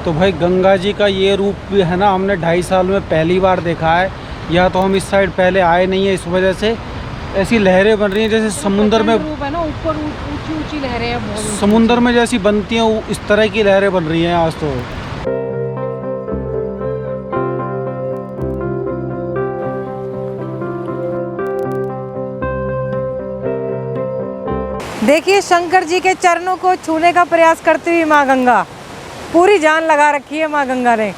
तो भाई गंगा जी का ये रूप भी है ना, हमने 2.5 साल में पहली बार देखा है। या तो हम इस साइड पहले आए नहीं है, इस वजह से ऐसी लहरें बन रही हैं जैसे समुंदर में। रूप है ना, ऊपर ऊंची ऊंची लहरें हैं बहुत। समुंदर में जैसी बनती हैं इस तरह की लहरें बन रही हैं आज तो। देखिए शंकर जी के चरणों को छूने का प्रयास करती हुई माँ गंगा, पूरी जान लगा रखी है माँ गंगा ने।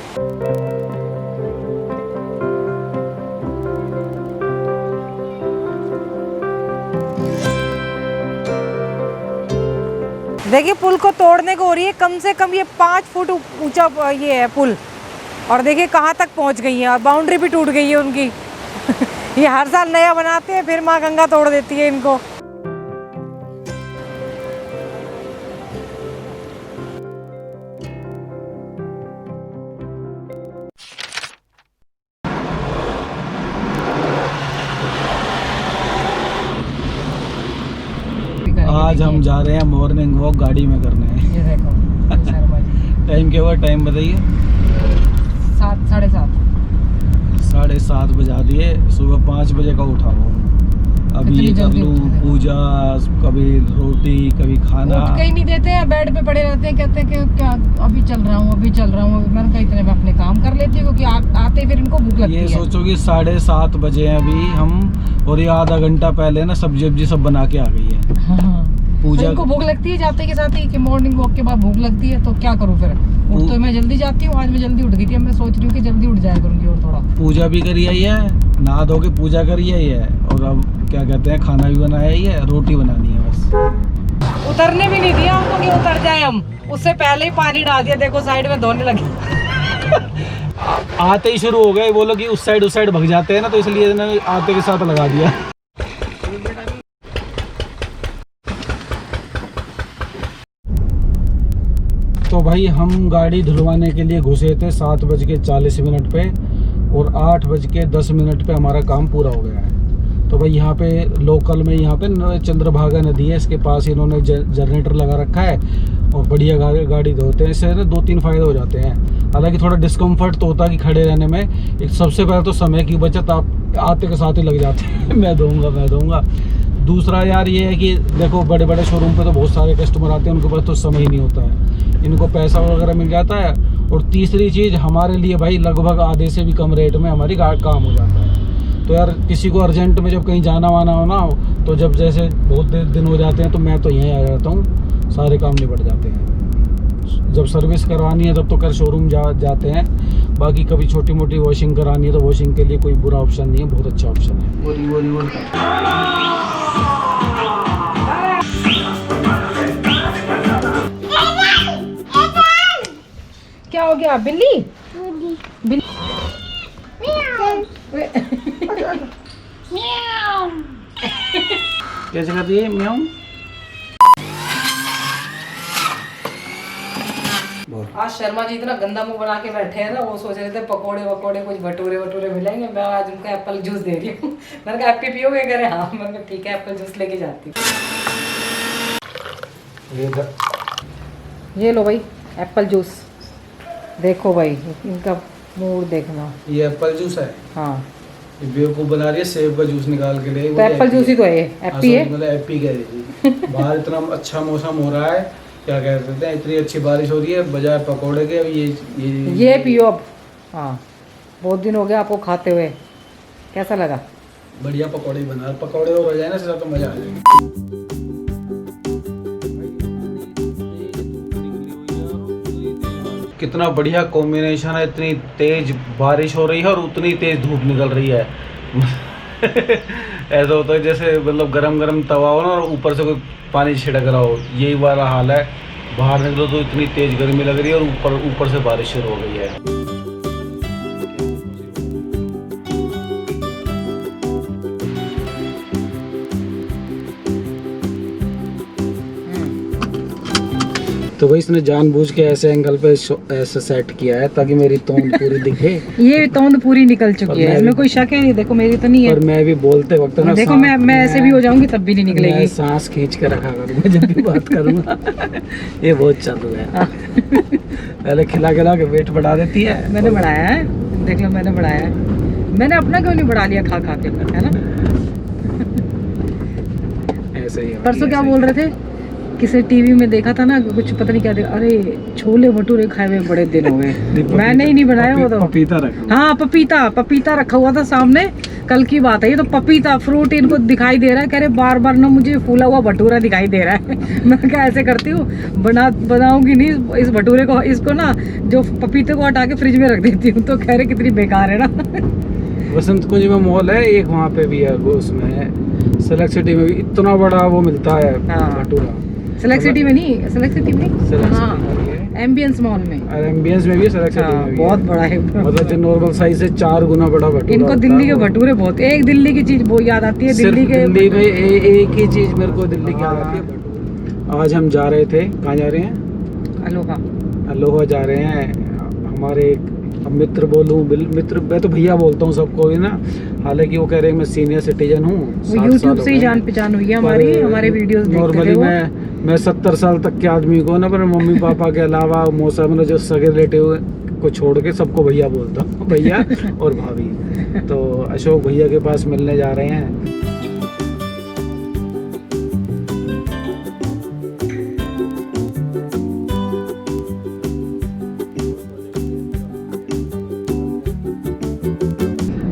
देखिए पुल को तोड़ने को हो रही है, कम से कम ये 5 फुट ऊंचा ये है पुल। और देखिए कहाँ तक पहुँच गई है, और बाउंड्री भी टूट गई है उनकी। ये हर साल नया बनाते हैं, फिर माँ गंगा तोड़ देती है इनको। आज हम जा रहे हैं मॉर्निंग वॉक गाड़ी में करने। ये देखो शर्मा जी। टाइम क्या हुआ, टाइम बताइए। 7, 7:30। 7:30 बजा दिए। सुबह 5 बजे का उठा हुआ हूँ। अभी ये कर लूँ पूजा, कभी रोटी, कभी खाना। उठ के ही नहीं देते हैं, बेड पे पड़े रहते हैं, कहते हैं कि क्या अभी चल रहा हूँ, अभी चल रहा हूँ। मैंने कहा इतने में अपने काम कर लेती हूँ, क्योंकि आते फिर इनको भूख लगती है। ये सोचो कि 7:30 बजे हैं अभी हम, और ये आधा घंटा पहले ना सब्जी वब्जी सब बना के आ गई है। हाँ। पूजा इनको भूख लगती है जाते के साथ ही, कि मॉर्निंग वॉक के बाद भूख लगती है, तो क्या करूँ फिर। उठ तो मैं जल्दी जाती हूँ, आज मैं जल्दी उठ गई थी। अब मैं सोच रही हूँ कि जल्दी उठ जाया करूँगी और थोड़ा। पूजा भी करी आई है, नहा धो के पूजा करी आई है, और अब क्या कहते हैं खाना भी बनाया ही है, रोटी बनानी है बस। उतरने भी नहीं दिया हमको कि उतर जाए हम, उससे पहले ही पानी डाल दिया। देखो साइड में धोने लगी। आते ही शुरू हो गए, वो लोग उस साइड भग जाते हैं ना, तो इसलिए इन्होंने आते के साथ लगा दिया। तो भाई हम गाड़ी धुलवाने के लिए घुसे थे 7:40 पे, और 8:10 पे हमारा काम पूरा हो गया है। तो भाई यहाँ पे लोकल में, यहाँ पे चंद्रभागा नदी है, इसके पास इन्होंने जनरेटर लगा रखा है, और बढ़िया गाड़ी धोते हैं। इससे ना 2-3 फ़ायदे हो जाते हैं। हालांकि थोड़ा डिस्कम्फर्ट तो होता है कि खड़े रहने में। एक सबसे पहले तो समय की बचत, आप आते के साथ ही लग जाते हैं। मैं दूंगा। दूसरा यार ये है कि देखो बड़े बड़े शोरूम पे तो बहुत सारे कस्टमर आते हैं, उनके पास तो समय ही नहीं होता है, इनको पैसा वगैरह मिल जाता है। और तीसरी चीज़ हमारे लिए भाई लगभग आधे से भी कम रेट में हमारी काम हो जाता है। तो यार किसी को अर्जेंट में जब कहीं जाना वाना हो ना, तो जब जैसे बहुत दिन हो जाते हैं, तो मैं तो यहीं आ जाता हूँ, सारे काम निपट जाते हैं। जब सर्विस करवानी है तब तो कर शोरूम जाते हैं, बाकी कभी छोटी मोटी वॉशिंग करानी है तो वॉशिंग के लिए कोई बुरा ऑप्शन नहीं है, बहुत अच्छा ऑप्शन है। क्या हो गया बिल्ली? बिल्ली कैसे कर दिए म्याऊं? आज शर्मा जी इतना गंदा मुंह बना के बैठे हैं ना, वो सोच रहे थे पकोड़े वकोड़े कुछ भटूरे मिलेंगे। मैं आज उनको एप्पल जूस दे रही हूँ। मैंने कहा एप्पी पियोगे? कह रहे हाँ। मैंने कहा ठीक है, एप्पल जूस लेके जाती हूँ। ये लो भाई एप्पल जूस। देखो भाई इनका मूड देखना। ये एप्पल जूस है? हाँ। बेवकूफ बना रही है, सेब का जूस निकाल के ले। तो एप्पल जूस ही तो है, एप्पी है। मतलब एप्पी कह रही थी। बाहर इतना अच्छा मौसम हो रहा है, क्या कह सकते हैं, इतनी अच्छी बारिश हो रही है, बजाय पकौड़े के ये पियो अब। हाँ बहुत दिन हो गया आपको खाते हुए। कैसा लगा? बढ़िया पकौड़े बना, पकौड़े और हो जाए ना सिर्फ तो मजा आ जाएगा। कितना बढ़िया कॉम्बिनेशन है, इतनी तेज बारिश हो रही है और उतनी तेज धूप निकल रही है। ऐसा होता है जैसे मतलब गरम तवा हो ना, और ऊपर से कोई पानी छिड़क रहा हो, यही वाला हाल है। बाहर निकलो तो इतनी तेज गर्मी लग रही है, और ऊपर से बारिश शुरू हो गई है। तो भाई इसने जानबूझ के ऐसे एंगल पे ऐसे सेट किया है ताकि मेरी तोंद पूरी दिखे। ये तोंद पूरी निकल चुकी है, मैं इसमें भी- कोई शक है? देखो मेरी तो नहीं है। पर मैं भी बोलते वक्त ना देखो सांस- मैं ऐसे भी हो जाऊंगी तब भी नहीं मैं निकलेगी। सांस खींच के रखा करूँगा जब भी बात करूँगा। ये बहुत चालू है। पहले खिला खिला के वेट बढ़ा देती है। मैंने बढ़ाया है, देख लो मैंने बढ़ाया है। मैंने अपना क्यों नहीं बढ़ा लिया खा खा के, है ना? ऐसे ही परसों क्या बोल रहे थे, किसी टीवी में देखा था ना, कुछ पता नहीं क्या देखा, अरे छोले भटूरे खाए हुए बड़े दिन हो गए। मैंने ही नहीं बनाया वो तो। पपीता रखा। हाँ पपीता रखा हुआ था सामने, कल की बात है ये तो। पपीता फ्रूट इनको दिखाई दे रहा है, कह रहे बार बार ना मुझे फूला हुआ भटूरा दिखाई दे रहा है। मैं क्या ऐसे करती हूँ, बनाऊंगी नहीं इस भटूरे को, इसको ना जो पपीते को हटा के फ्रिज में रख देती हूँ। तो कह रहे कितनी बेकार है ना। वसंत कुंज में मॉल है एक, वहाँ पे भी है वो, उसमें सेलेक्ट सिटी में भी इतना बड़ा वो मिलता है हाँ। भटूरा। सेलेक्ट सिटी में नहीं, सेलेक्ट सिटी में सेलेक्ट हाँ, सिटी में भी है, एम्बियंस मॉल में। और एम्बियंस में भी है, सेलेक्ट सिटी हाँ, में भी बहुत है। बड़ा है। मतलब जो नॉर्मल साइज से 4 गुना बड़ा भटूरा इनको होता दिल्ली है के वो। भटूरे बहुत, एक दिल्ली की चीज वो याद आती है, सिर्फ दिल्ली के दिल्ली में एक ही चीज मेरे को दिल्ली की याद आती है, भटूरा। आज हम जा रहे थे, कहाँ जा रहे हैं? अलोहा। अलोहा जा रहे हैं। हमारे एक अब मित्र बोलूँ, मित्र मैं तो भैया बोलता हूँ सबको भी ना, हालांकि वो कह रहे हैं मैं सीनियर सिटीजन हूँ। वो यूट्यूब से ही जान पहचान हुई है हमारी, हमारे वीडियोस देखते थे नॉर्मली वो। मैं 70 साल तक के आदमी को ना, पर मम्मी पापा के अलावा मौसा मतलब जो सगे रिलेटिव को छोड़ के सबको भैया बोलता हूँ, भैया और भाभी। तो अशोक भैया के पास मिलने जा रहे हैं।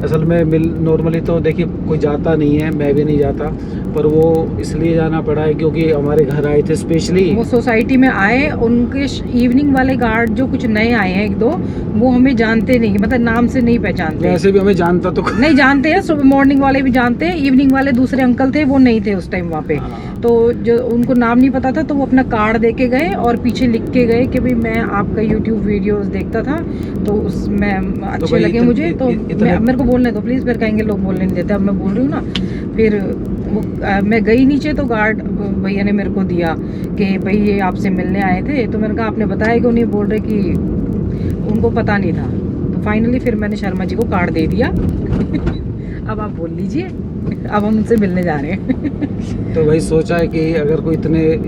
असल में नॉर्मली तो देखिए कोई जाता नहीं है, मैं भी नहीं जाता, पर वो इसलिए जाना पड़ा है क्योंकि हमारे घर आए थे स्पेशली। वो सोसाइटी में आए, उनके इवनिंग वाले गार्ड जो कुछ नए आए हैं एक दो, वो हमें जानते नहीं, मतलब नाम से नहीं पहचानते। वैसे भी हमें जानता तो नहीं जानते हैं, सुबह मॉर्निंग वाले भी जानते हैं, इवनिंग वाले दूसरे अंकल थे वो नहीं थे उस टाइम वहाँ पे। हाँ। तो जो उनको नाम नहीं पता था, तो वो अपना कार्ड दे के गए और पीछे लिख के गए कि भाई मैं आपका यूट्यूब वीडियोस देखता था, तो उसमें अच्छे भाई लगे मुझे, तो इतने- मेरे को बोलने दो प्लीज़, फिर कहेंगे लोग बोलने नहीं देते। अब मैं बोल रही हूँ ना, फिर वो मैं गई नीचे तो गार्ड भैया ने मेरे को दिया कि भाई ये आपसे मिलने आए थे। तो मैंने कहा आपने बताया क्यों नहीं? बोल रहे कि उनको पता नहीं था। तो फाइनली फिर मैंने शर्मा जी को कार्ड दे दिया। अब आप बोल लीजिए, अब हम उनसे मिलने जा रहे हैं। तो भाई सोचा है कि अगर कोई इतने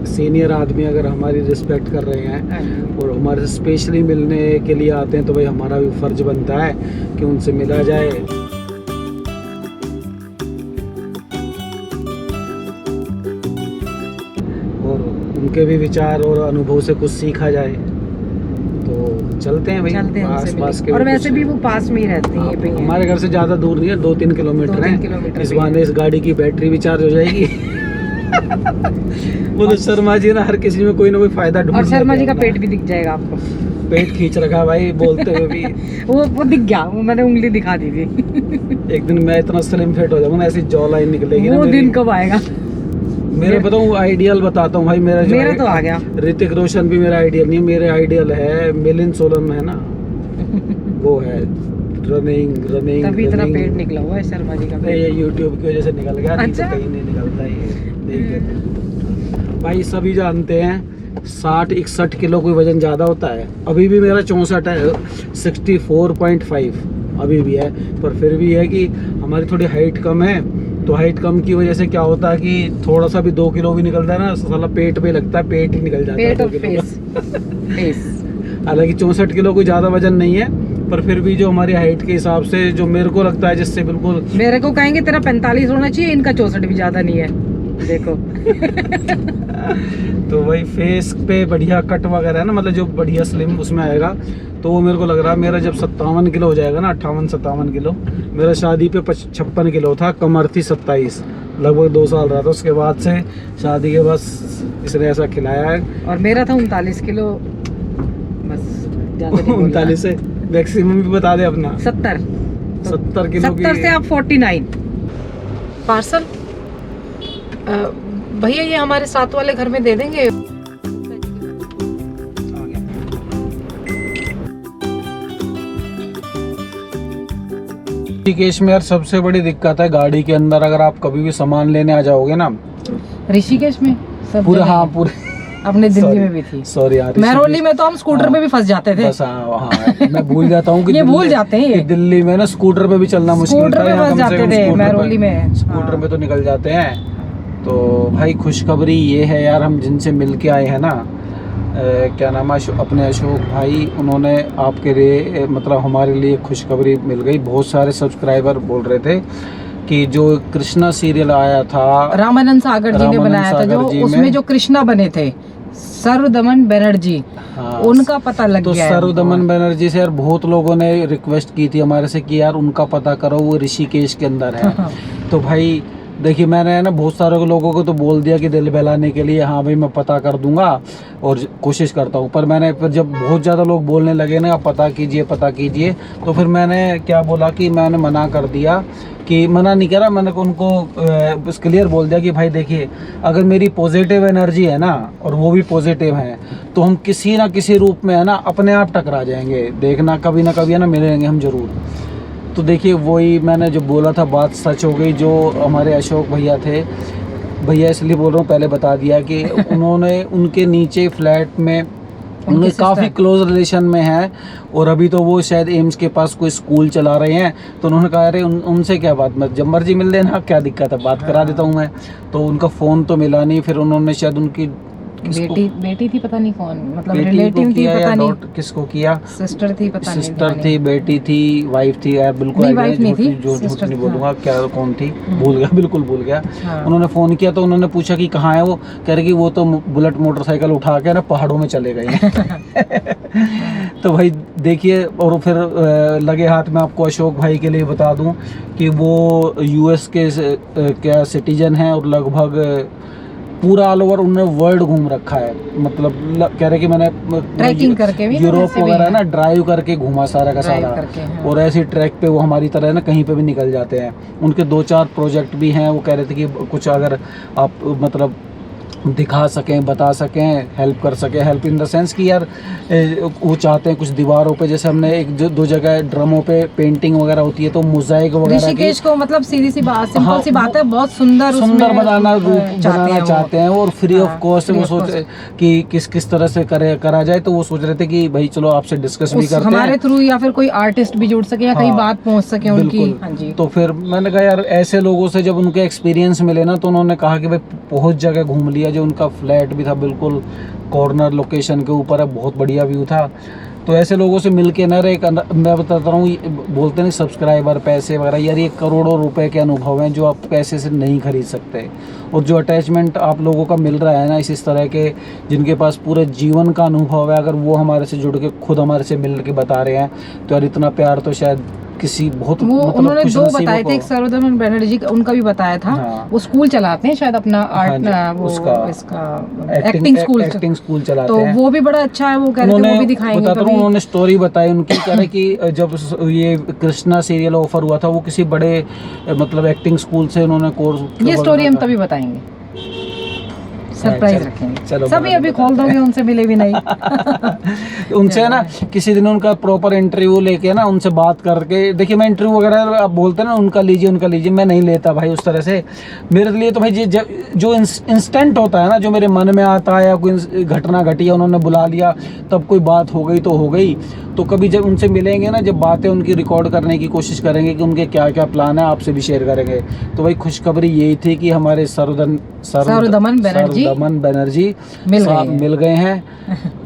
सीनियर आदमी अगर हमारी रिस्पेक्ट कर रहे हैं और हमारे से स्पेशली मिलने के लिए आते हैं, तो भाई हमारा भी फर्ज बनता है कि उनसे मिला जाए। और उनके भी विचार और अनुभव से कुछ सीखा जाए। तो चलते हैं भाई, चलते हैं आस उनसे पास मिलने। के और भी वैसे कुछ- भी वो पास में ही रहती है भैया। हमारे घर से ज़्यादा दूर नहीं है, 2-3 किलोमीटर 2-3 है। किलोमीटर इस भी है। बहाने इस गाड़ी की बैटरी भी चार्ज हो जाएगी। वो तो शर्मा जी ना हर किसी में कोई ना कोई फायदा ढूंढ और शर्मा जी लेते का हैं पेट ना। भी दिख जाएगा आपको। पेट खींच रखा भाई बोलते हुए भी। वो दिख गया, वो मैंने उंगली दिखा दी थी। एक दिन मैं इतना स्लिम फिट हो जाऊंगा ना, ऐसी जॉ लाइन निकलेगी ना वो मेरी। दिन कब आएगा? मेरा बताऊं आइडियल बताता हूँ भाई, मेरा जो मेरा तो आ गया। ऋतिक रोशन भी मेरा आइडियल नहीं है, मेरे आइडियल है मिलिंद सोलन है ना, वो है रनिंग। तभी इतना पेट निकला हुआ है शर्मा जी का। ये यूट्यूब की वजह से निकल गया, नहीं तो अच्छा। कहीं नहीं निकलता ये। देख भाई सभी जानते हैं 60-61 किलो कोई वजन ज़्यादा होता है। अभी भी मेरा 64 है, 64.5 अभी भी है। पर फिर भी है कि हमारी थोड़ी हाइट कम है, तो हाइट कम की वजह से क्या होता है कि थोड़ा सा भी 2 किलो भी निकलता है ना, साला पेट पे लगता है, पेट ही निकल जाता है पेट 2 और किलो का। फेस। हालांकि 64 किलो कोई ज़्यादा वजन नहीं है, पर फिर भी जो हमारी हाइट के हिसाब से जो मेरे को लगता है जिससे बिल्कुल मेरे को कहेंगे तेरा 45 होना चाहिए, इनका 64 भी ज्यादा नहीं है। देखो। तो वही फेस पे बढ़िया कट वगैरह है ना, मतलब जो बढ़िया स्लिम उसमें आएगा, तो वो मेरे को लग रहा है मेरा जब 57 किलो हो जाएगा ना, 58-57 किलो। मेरा शादी पे 56 किलो था, कमर थी 27, लगभग 2 साल रहा था। उसके बाद से शादी के बाद इसने ऐसा खिलाया है। और मेरा था 39 किलो, बस ज्यादा नहीं बोलना। 39 से मैक्सिमम भी बता दे अपना। 70 किलो की 70 से आप 49। पार्सल भैया ये हमारे साथ वाले घर में दे देंगे। ऋषिकेश में यार सबसे बड़ी दिक्कत है गाड़ी के अंदर, अगर आप कभी भी सामान लेने आ जाओगे ना, ऋषिकेश में सब पूरा जगह हाँ है। पूरे अपने दिल्ली में भी थी। सॉरी यार, महरौली में तो हम स्कूटर में भी फंस जाते थे। बस हाँ, मैं भूल जाता हूँ कि ये भूल जाते हैं, कि दिल्ली में ना स्कूटर पे भी चलना मुश्किल था। स्कूटर में यहाँ फंस कम से जाते कम थे, महरौली में। स्कूटर में तो निकल जाते हैं। तो भाई खुशखबरी ये है यार, हम जिनसे मिल के आए हैं ना, क्या नाम है, अपने अशोक भाई, उन्होंने आपके लिए मतलब हमारे लिए खुशखबरी मिल गई। बहुत सारे सब्सक्राइबर बोल रहे थे कि जो कृष्णा सीरियल आया था, रामानंद सागर जी ने बनाया था, जो उसमें जो कृष्णा बने थे, सर्वदमन बनर्जी, हाँ, उनका पता लग गया है। सर्वदमन बनर्जी से यार बहुत लोगों ने रिक्वेस्ट की थी हमारे से कि यार उनका पता करो, वो ऋषिकेश के अंदर है। तो भाई देखिए, मैंने ना बहुत सारे लोगों को तो बोल दिया कि दिल बहलाने के लिए, हाँ भाई मैं पता कर दूंगा और कोशिश करता हूँ। पर मैंने फिर जब बहुत ज़्यादा लोग बोलने लगे ना पता कीजिए पता कीजिए, तो फिर मैंने क्या बोला कि मैंने मना कर दिया, कि मना नहीं करा, मैंने उनको बस क्लियर बोल दिया कि भाई देखिए, अगर मेरी पॉजिटिव एनर्जी है ना और वो भी पॉजिटिव है, तो हम किसी ना किसी रूप में है ना अपने आप टकरा जाएंगे, देखना कभी ना कभी है ना मिलेंगे हम ज़रूर। तो देखिए वही मैंने जो बोला था बात सच हो गई। जो हमारे अशोक भैया थे, भैया इसलिए बोल रहा हूँ, पहले बता दिया कि उन्होंने उनके नीचे फ्लैट में उनके काफ़ी क्लोज रिलेशन में है, और अभी तो वो शायद एम्स के पास कोई स्कूल चला रहे हैं। तो उन्होंने कहा अरे उनसे क्या बात, मैं जब मर्जी मिल लेना, क्या दिक्कत है, बात करा देता हूँ मैं। तो उनका फ़ोन तो मिला नहीं, फिर उन्होंने शायद उनकी बेटी थी, पता नहीं कौन, मतलब रिलेटिव थी, पता नहीं किसको किया, सिस्टर थी, पता नहीं, सिस्टर थी, बेटी थी, वाइफ थी यार, बिल्कुल नहीं, वाइफ नहीं थी, झूठ नहीं बोलूंगा, क्या कौन थी भूल गया, बिल्कुल भूल गया। हाँ। उन्होंने फ़ोन किया तो उन्होंने पूछा कि कहाँ है वो, कह रहे कि वो तो बुलेट मोटरसाइकिल उठा के ना पहाड़ों में चले गए हैं। तो भाई देखिए, और फिर लगे हाथ में आपको अशोक भाई के लिए बता दूं कि वो यूएस के क्या सिटीजन हैं, और लगभग पूरा ऑल ओवर उन्होंने वर्ल्ड घूम रखा है। मतलब कह रहे कि मैंने ट्रैकिंग करके भी, यूरोप वगैरह ना ड्राइव करके घूमा सारा का सारा, और ऐसी ट्रैक पे वो हमारी तरह ना कहीं पे भी निकल जाते हैं। उनके 2-4 प्रोजेक्ट भी हैं। वो कह रहे थे कि कुछ अगर आप मतलब दिखा सकें, बता सकें, हेल्प कर सकें, हेल्प इन द सेंस कि यार वो चाहते हैं कुछ दीवारों पे, जैसे हमने एक दो जगह ड्रमों पे पेंटिंग वगैरह होती है, तो मोज़ाइक वगैरह ऋषिकेश को मतलब सीधी सी बात, सिंपल सी बात है, बहुत सुंदर बनाना बनाना चाहते हैं, और फ्री ऑफ कॉस्ट वो सोच कि किस तरह से करा जाए। तो वो सोच रहे थे कि भाई चलो आपसे डिस्कस भी करते हैं, हमारे थ्रू, या फिर कोई आर्टिस्ट भी जुड़ सके, या कहीं बात पहुंच सके उनकी। हाँ जी। तो फिर मैंने कहा यार ऐसे लोगों से जब उनके एक्सपीरियंस मिले ना, तो उन्होंने कहा कि भाई बहुत जगह घूम लिया। जो उनका फ्लैट भी था बिल्कुल कॉर्नर लोकेशन के ऊपर है, बहुत बढ़िया व्यू था। तो ऐसे लोगों से मिलके ना रे, मैं बताता हूँ, बोलते नहीं सब्सक्राइबर पैसे वगैरह, यार ये करोड़ों रुपए के अनुभव हैं जो आप पैसे से नहीं खरीद सकते। और जो अटैचमेंट आप लोगों का मिल रहा है ना इस तरह के, जिनके पास पूरे जीवन का अनुभव है, अगर वो हमारे से जुड़ के खुद हमारे से मिल के बता रहे हैं, तो यार इतना प्यार तो शायद किसी बहुत वो मतलब उन्होंने 2 बताए थे, एक सर्वदमन बनर्जी का, उनका भी बताया था। हाँ। वो स्कूल चलाते हैं शायद अपना आर्ट, वो इसका एक्टिंग स्कूल चलाते तो हैं। वो भी बड़ा अच्छा है, वो कह रहे थे वो भी दिखाएंगे कभी। उन्होंने स्टोरी बताई उनकी, कह रहे कि जब ये कृष्णा सीरियल ऑफर हुआ था, वो किसी बड़े मतलब एक्टिंग स्कूल से उन्होंने कोर्स, ये स्टोरी हम तभी बताएंगे, सरप्राइज रखेंगे। चलो सभी अभी खोल दोगे, उनसे मिले भी नहीं। उनसे ना किसी दिन उनका प्रॉपर इंटरव्यू लेके ना उनसे बात करके, देखिए मैं इंटरव्यू वगैरह आप बोलते हैं ना उनका लीजिए, मैं नहीं लेता भाई उस तरह से। मेरे लिए तो भाई जो इंस्टेंट होता है ना, जो मेरे मन में आता है, या कोई घटना घटी है, उन्होंने बुला लिया, तब कोई बात हो गई तो हो गई। तो कभी जब उनसे मिलेंगे ना, जब बातें उनकी रिकॉर्ड करने की कोशिश करेंगे कि उनके क्या क्या प्लान है, आपसे भी शेयर करेंगे। तो भाई खुशखबरी यही थी कि हमारे सर्वदमन बनर्जी मिल गए हैं।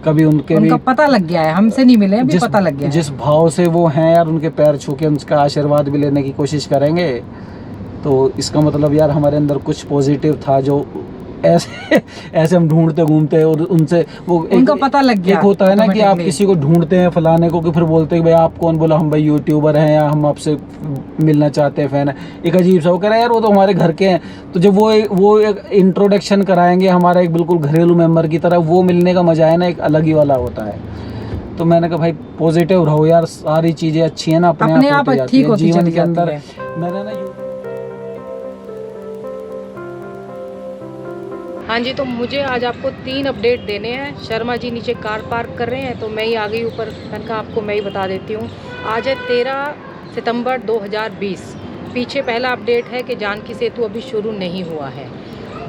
कभी उनके भी पता लग गया है, हमसे नहीं मिले अभी, पता लग गया जिस भाव से वो हैं यार, उनके पैर छू के उनका आशीर्वाद भी लेने की कोशिश करेंगे। तो इसका मतलब यार हमारे अंदर कुछ पॉजिटिव था, जो ऐसे हम ढूंढते घूमते, और उनसे वो उनका पता लग गया। एक होता है ना कि आप किसी को ढूंढते हैं फलाने को, कि फिर बोलते हैं भाई आप कौन, बोला हम भाई यूट्यूबर हैं, या हम आपसे मिलना चाहते हैं, फैन है। एक अजीब सा वो कह रहा है यार वो तो हमारे घर के हैं। तो जब वो एक इंट्रोडक्शन कराएंगे हमारा एक बिल्कुल घरेलू मेंबर की तरह, वो मिलने का मजा है ना, एक अलग ही वाला होता है। तो मैंने कहा भाई पॉजिटिव रहो यार, सारी चीज़ें अच्छी हैं ना, अपने आप ठीक होती जीवन के अंदर। मैंने ना हाँ जी, तो मुझे आज आपको 3 अपडेट देने हैं। शर्मा जी नीचे कार पार्क कर रहे हैं, तो मैं ही आ गई ऊपर। मैंने कहा आपको मैं ही बता देती हूँ। आज है 13 सितंबर 2020। पीछे पहला अपडेट है कि जानकी सेतु अभी शुरू नहीं हुआ है,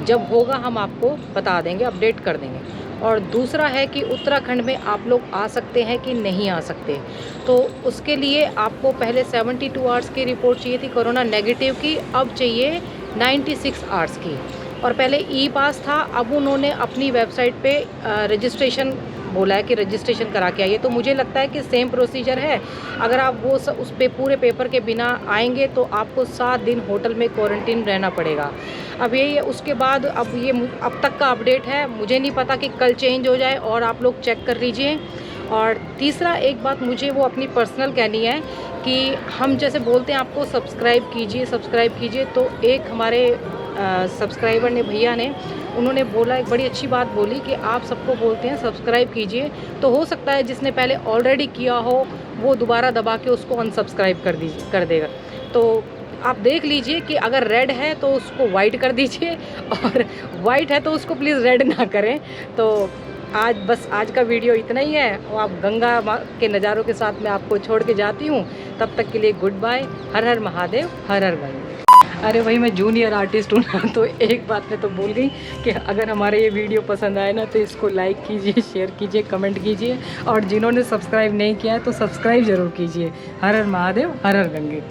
जब होगा हम आपको बता देंगे, अपडेट कर देंगे। और दूसरा है कि उत्तराखंड में आप लोग आ सकते हैं कि नहीं आ सकते। तो उसके लिए आपको पहले 72 आवर्स की रिपोर्ट चाहिए थी कोरोना नेगेटिव की, अब चाहिए 96 आवर्स की। और पहले ई पास था, अब उन्होंने अपनी वेबसाइट पे रजिस्ट्रेशन बोला है कि रजिस्ट्रेशन करा के आइए। तो मुझे लगता है कि सेम प्रोसीजर है। अगर आप वो उस पे पूरे पेपर के बिना आएंगे तो आपको 7 दिन होटल में क्वारंटीन रहना पड़ेगा। अब ये उसके बाद अब तक का अपडेट है, मुझे नहीं पता कि कल चेंज हो जाए, और आप लोग चेक कर लीजिए। और तीसरा एक बात मुझे वो अपनी पर्सनल कहनी है कि हम जैसे बोलते हैं आपको सब्सक्राइब कीजिए, तो एक हमारे सब्सक्राइबर ने, भैया ने, उन्होंने बोला, एक बड़ी अच्छी बात बोली कि आप सबको बोलते हैं सब्सक्राइब कीजिए, तो हो सकता है जिसने पहले ऑलरेडी किया हो वो दोबारा दबा के उसको अनसब्सक्राइब कर देगा। तो आप देख लीजिए कि अगर रेड है तो उसको वाइट कर दीजिए, और वाइट है तो उसको प्लीज़ रेड ना करें। तो आज का वीडियो इतना ही है, और आप गंगा माँ के नज़ारों के साथ मैं आपको छोड़ के जाती हूँ। तब तक के लिए गुड बाय। हर हर महादेव, हर हर गंगे। अरे भाई, मैं जूनियर आर्टिस्ट हूँ ना, तो एक बात मैं तो भूल गई कि अगर हमारे ये वीडियो पसंद आए ना तो इसको लाइक कीजिए, शेयर कीजिए, कमेंट कीजिए, और जिन्होंने सब्सक्राइब नहीं किया है तो सब्सक्राइब ज़रूर कीजिए। हर हर महादेव, हर हर गंगे।